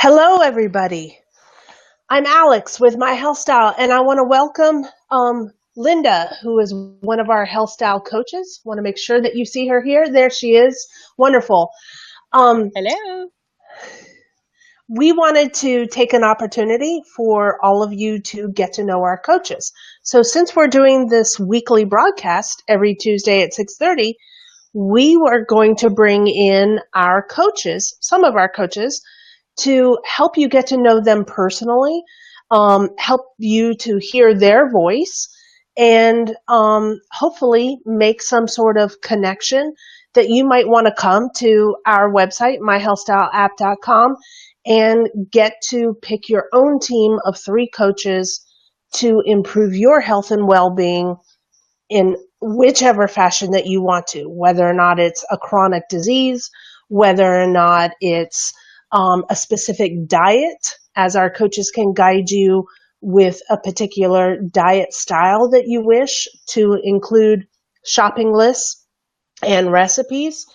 Hello, everybody. I'm Alex with my HealthStyle, and I want to welcome Linda, who is one of our HealthStyle coaches. Want to make sure that you see her here. There she is. Wonderful. Um, Hello. we wanted to take an opportunity for all of you to get to know our coaches. So since we're doing this weekly broadcast every Tuesday at 6:30, we were going to bring in our coaches, some of our coaches, to help you get to know them personally, help you to hear their voice, and hopefully make some sort of connection that you might want to come to our website, myhealthstyleapp.com, and get to pick your own team of 3 coaches to improve your health and well-being in whichever fashion that you want to, whether or not it's a chronic disease, whether or not it's a specific diet, as our coaches can guide you with a particular diet style that you wish to include shopping lists and recipes,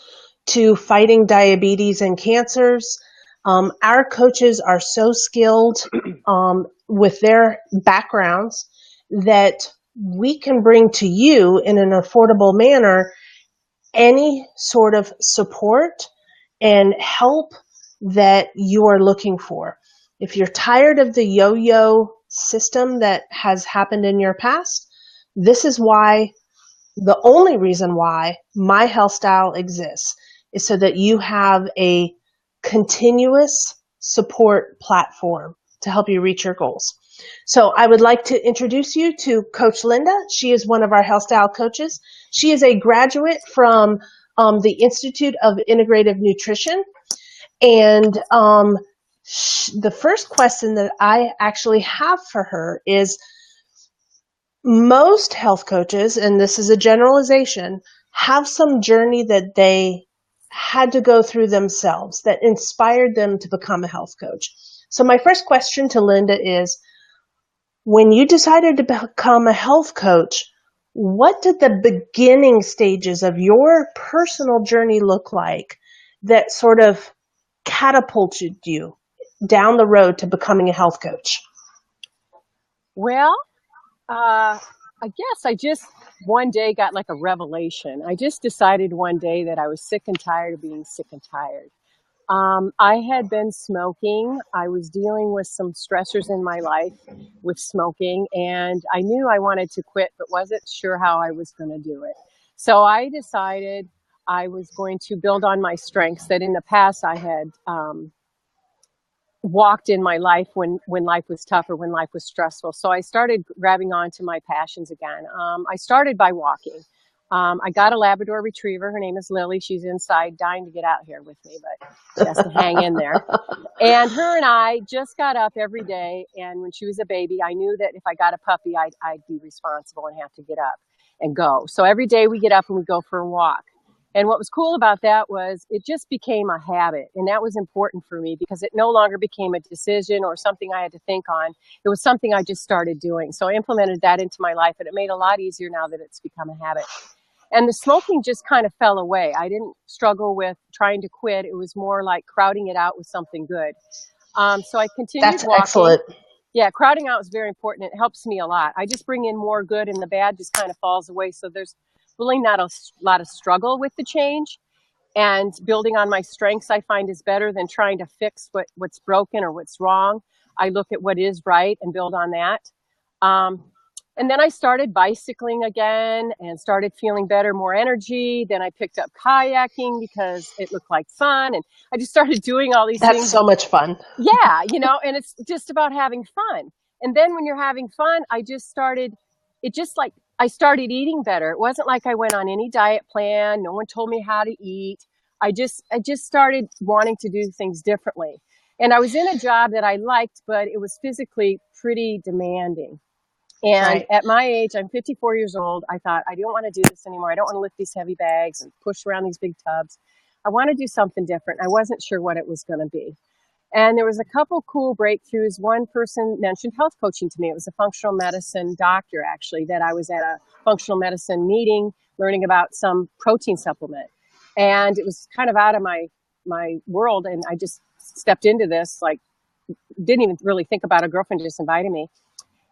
to fighting diabetes and cancers. Our coaches are so skilled with their backgrounds that we can bring to you in an affordable manner any sort of support and help that you are looking for. If you're tired of the yo-yo system that has happened in your past, this is why, the only reason why My Health Style exists is so that you have a continuous support platform to help you reach your goals. So I would like to introduce you to Coach Linda. She is one of our Health Style coaches. She is a graduate from the Institute of Integrative Nutrition. And the first question that I actually have for her is, most health coaches, and this is a generalization, have some journey that they had to go through themselves that inspired them to become a health coach. So my first question to Linda is, when you decided to become a health coach, what did the beginning stages of your personal journey look like that sort of catapulted you down the road to becoming a health coach? Well, I guess I just one day got like a revelation. I just decided one day that I was sick and tired of being sick and tired. I had been smoking. I was dealing with some stressors in my life with smoking, and I knew I wanted to quit, but wasn't sure how I was going to do it. So I decided I was going to build on my strengths that in the past I had walked in my life when life was tough or when life was stressful. So I started grabbing on to my passions again. I started by walking. I got a Labrador retriever. Her name is Lily. She's inside dying to get out here with me, but she has to hang in there. And her and I just got up every day. And when she was a baby, I knew that if I got a puppy, I'd be responsible and have to get up and go. So every day we get up and we go for a walk. And what was cool about that was it just became a habit. And that was important for me because it no longer became a decision or something I had to think on. It was something I just started doing. So I implemented that into my life, and it made it a lot easier now that it's become a habit. And the smoking just kind of fell away. I didn't struggle with trying to quit. It was more like crowding it out with something good. So I continued That's walking. excellent. Yeah, crowding out is very important. It helps me a lot. I just bring in more good, and the bad just kind of falls away. So there's really not a lot of struggle with the change. And building on my strengths, I find, is better than trying to fix what's broken or what's wrong. I look at what is right and build on that. Um, and then I started bicycling again and started feeling better, more energy. Then I picked up kayaking because it looked like fun. And I just started doing all these That's things. so much fun. Yeah, and it's just about having fun. And then when you're having fun, I started eating better. It wasn't like I went on any diet plan. No one told me how to eat. I just started wanting to do things differently. And I was in a job that I liked, but it was physically pretty demanding. And Right. at my age, I'm 54 years old. I thought, I don't want to do this anymore. I don't want to lift these heavy bags and push around these big tubs. I want to do something different. I wasn't sure what it was going to be. And there was a couple cool breakthroughs. One person mentioned health coaching to me. It was a functional medicine doctor, actually, that I was at a functional medicine meeting learning about some protein supplement. And it was kind of out of my world. And I just stepped into this like didn't even really think about it. A girlfriend just invited me.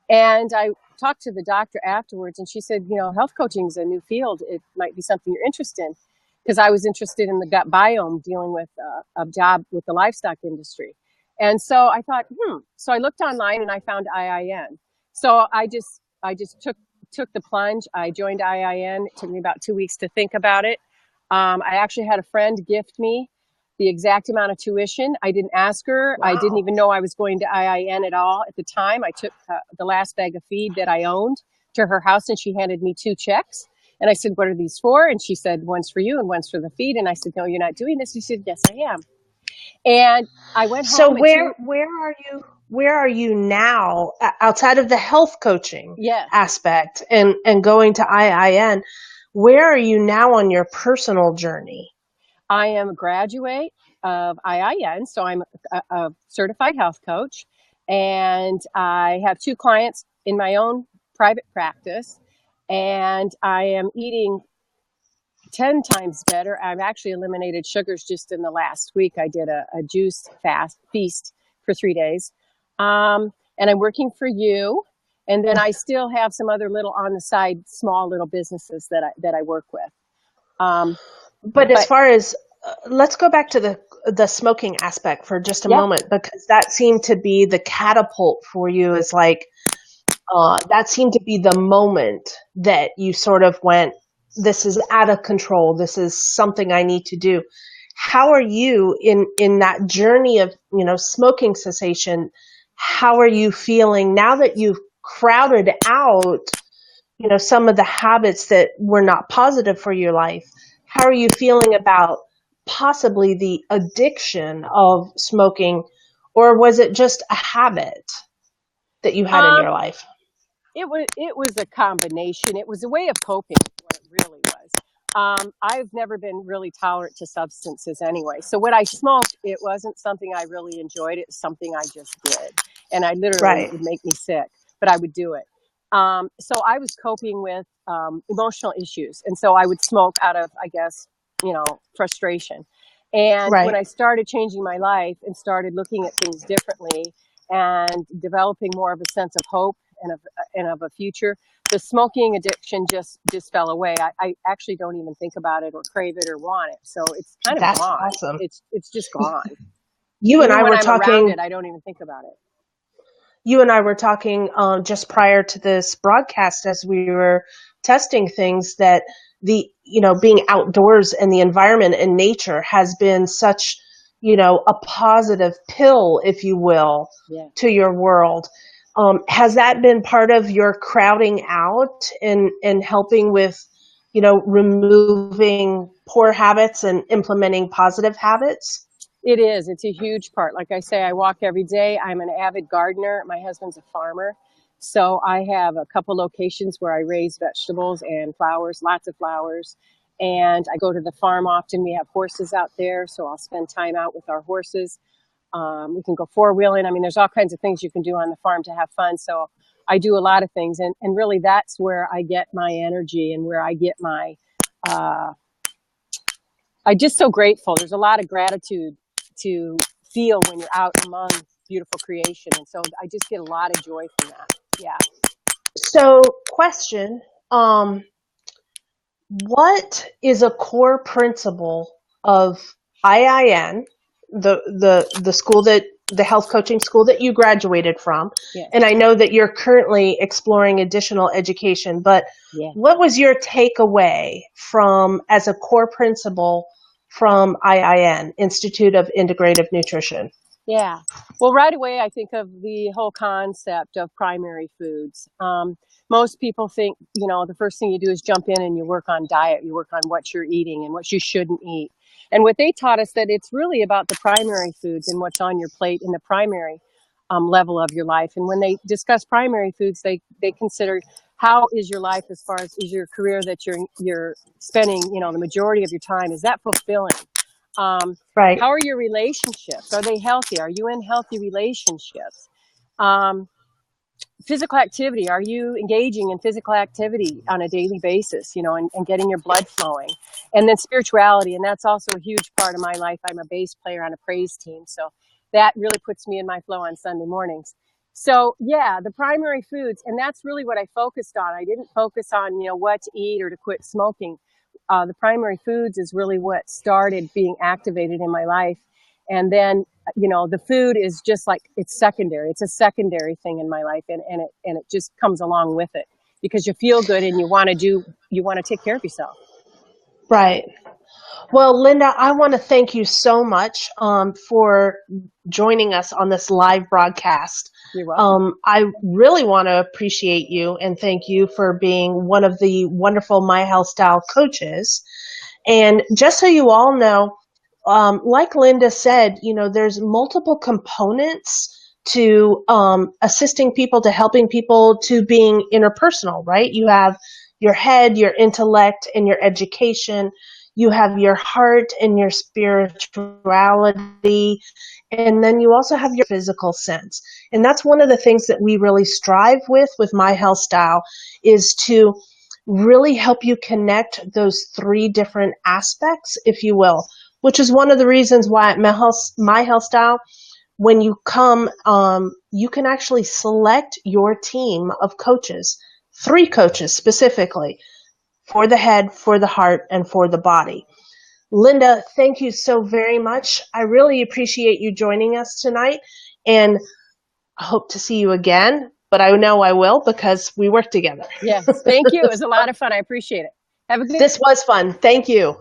And I talked to the doctor afterwards, and she said, health coaching is a new field. It might be something you're interested in. Because I was interested in the gut biome, dealing with a job with the livestock industry. And so I thought, So I looked online and I found IIN. So I just took the plunge. I joined IIN. It took me about 2 weeks to think about it. I actually had a friend gift me the exact amount of tuition. I didn't ask her. Wow. I didn't even know I was going to IIN at all at the time. I took the last bag of feed that I owned to her house, and she handed me 2 checks. And I said, what are these for? And she said, one's for you and one's for the feed. And I said, no, you're not doing this. She said, yes, I am. And I went So home. where are you now outside of the health coaching Yes. aspect and going to IIN? Where are you now on your personal journey? I am a graduate of IIN, so I'm a certified health coach, and I have 2 clients in my own private practice, and I am eating 10 times better. I've actually eliminated sugars just in the last week. I did a juice feast for 3 days, and I'm working for you, and then I still have some other little on the side, small little businesses that I work with. But as But far as let's go back to the smoking aspect for just a yeah, moment, because that seemed to be the catapult for you. Is like that seemed to be the moment that you sort of went, this is out of control. This is something I need to do. How are you in that journey of, smoking cessation? How are you feeling now that you've crowded out, some of the habits that were not positive for your life? How are you feeling about possibly the addiction of smoking, or was it just a habit that you had in your um, life? it was a combination. It was a way of coping, what it really was. I've never been really tolerant to substances anyway. So when I smoked, it wasn't something I really enjoyed. It was something I just did. And I literally Right. would make me sick, but I would do it. So I was coping with emotional issues. And so I would smoke out of, I guess, frustration. And when Right. I started changing my life and started looking at things differently and developing more of a sense of hope and of a future, the smoking addiction just fell away. I actually don't even think about it or crave it or want it. So it's kind of That's gone. awesome. It's just gone. You and Even I when were I'm around talking it, I don't even think about it. you and I were talking just prior to this broadcast as we were testing things that being outdoors and the environment and nature has been such, a positive pill, if you will, Yeah. to your world. Has that been part of your crowding out and helping with, removing poor habits and implementing positive habits? It is. It's a huge part. Like I say, I walk every day. I'm an avid gardener. My husband's a farmer. So I have a couple locations where I raise vegetables and flowers, lots of flowers. And I go to the farm often. We have horses out there, so I'll spend time out with our horses. We can go four-wheeling. I mean, there's all kinds of things you can do on the farm to have fun. So I do a lot of things. And really, that's where I get my energy and where I get my uh, I'm just so grateful. There's a lot of gratitude to feel when you're out among beautiful creation. And so I just get a lot of joy from that. Yeah. So, question, um, what is a core principle of IIN, the school the health coaching school that you graduated from? Yes. And I know that you're currently exploring additional education, but Yeah. what was your takeaway from as a core principle from IIN, Institute of Integrative Nutrition? Yeah. Well, right away, I think of the whole concept of primary foods. Most people think, the first thing you do is jump in and you work on diet, you work on what you're eating and what you shouldn't eat. And what they taught us that it's really about the primary foods and what's on your plate in the primary level of your life. And when they discuss primary foods, they consider how is your life as far as is your career that you're spending, the majority of your time, is that fulfilling? Right. How are your relationships? Are they healthy? Are you in healthy relationships? Um, Physical activity. Are you engaging in physical activity on a daily basis, and getting your blood flowing? And then spirituality. And that's also a huge part of my life. I'm a bass player on a praise team. So that really puts me in my flow on Sunday mornings. So yeah, the primary foods, and that's really what I focused on. I didn't focus on, what to eat or to quit smoking. The primary foods is really what started being activated in my life. And then, the food is just like, it's secondary. It's a secondary thing in my life. And it just comes along with it because you feel good and you want to take care of yourself. Right. Well, Linda, I want to thank you so much for joining us on this live broadcast. You're welcome. I really want to appreciate you and thank you for being one of the wonderful My Health Style coaches. And just so you all know, like Linda said, there's multiple components to assisting people, to helping people, to being interpersonal, right? You have your head, your intellect, and your education. You have your heart and your spirituality. And then you also have your physical sense. And that's one of the things that we really strive with My Health Style, is to really help you connect those three different aspects, if you will, which is one of the reasons why at My Health Style, when you come, you can actually select your team of coaches, 3 coaches specifically, for the head, for the heart, and for the body. Linda, thank you so very much. I really appreciate you joining us tonight, and I hope to see you again, but I know I will because we work together. Yes, thank you. It was a lot of fun. I appreciate it. Have a good This was fun. Thank you.